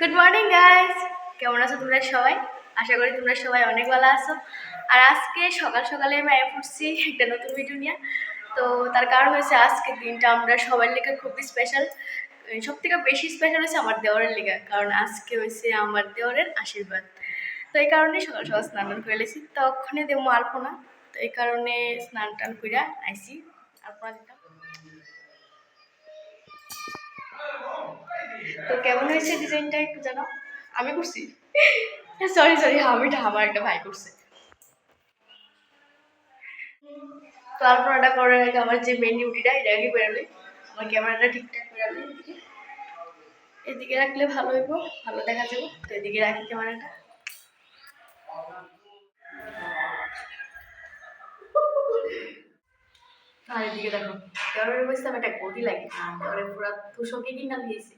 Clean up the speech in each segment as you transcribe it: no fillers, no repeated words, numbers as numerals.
Good morning guys, কেমন আছো তোমরা সবাই? আশা করি তোমরা সবাই অনেক ভালো আছো। আর আজকে সকাল সকালে আমি পড়ছি একটা নতুন ভিডিও নিয়ে। তো তার কারণ হচ্ছে আজকের দিনটা আমরা সবার লেগে খুবই স্পেশাল। সব থেকে বেশি স্পেশাল হচ্ছে আমার দেওরের লেগে, কারণ আজকে হচ্ছে আমার দেওরের আশীর্বাদ। তো এই কারণে সকাল সকাল স্নান টান করে লেছি, তখনই দেবো আলপনা। তো এই কারণে স্নান টান করে আইসি আলপনা দিতাম। তো কেমন হয়েছে ডিজাইনটা একটু জানো? আমি করছি, সরি সরি, আমিটা আমার একটা ভাই করছে। তো আলপনাটা করার আগে আমার যে মেন ডিউটিটা এটা আগে করে নিই। আমার ক্যামেরাটা ঠিকঠাক করে নিই, এদিকে রাখলে ভালো হইব, ভালো দেখা যাবে। তো এদিকে রাখি ক্যামেরাটা। আর এদিকে দেখো, ক্যামেরার বসে আমি একটা গদি লাগে, তারপরে পুরো তুষকে কিনা দিয়েছি।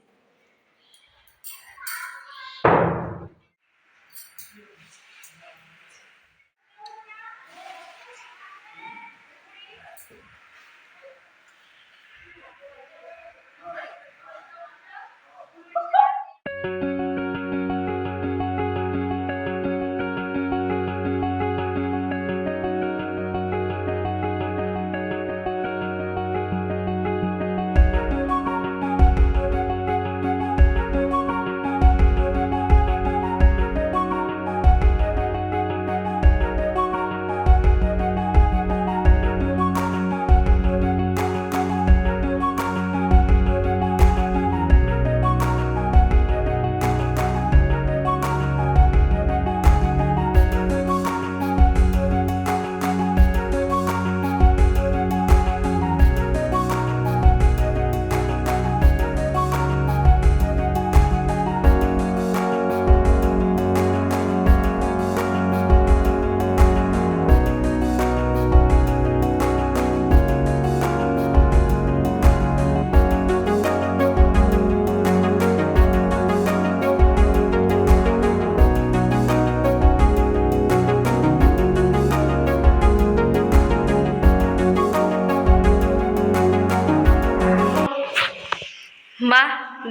মা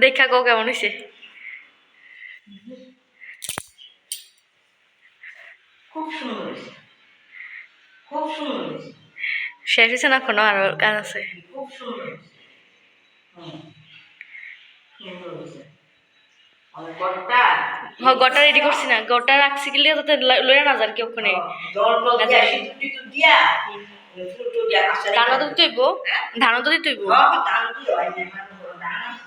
দেখা গো কেমন হয়েছে? খুব সুন্দর হয়েছে, খুব সুন্দর হয়েছে। শেষ হয়েছে না, কোনো আরো কাজ আছে? খুব সুন্দর হয়েছে, সুন্দর হয়েছে। আমার গড়টা গোটা রেডি করছি না, গোটা রাখছি গেলে যাতে লইয়া না যার কি ওখানে জল টল দিয়া সিঁদুর দিয়া ফুটো দিয়া কাঁচা ধানও তো দিতেইব, ধানও তো দিতেইব। ধান দিও আই না ধান আছে।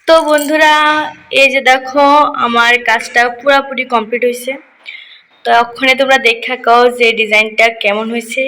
তো বন্ধুরা, এই যে দেখো আমার কাজটা পুরোপুরি কমপ্লিট হয়েছে। তো ওখানে তোমরা দেখা কাও যে ডিজাইনটা কেমন হয়েছে।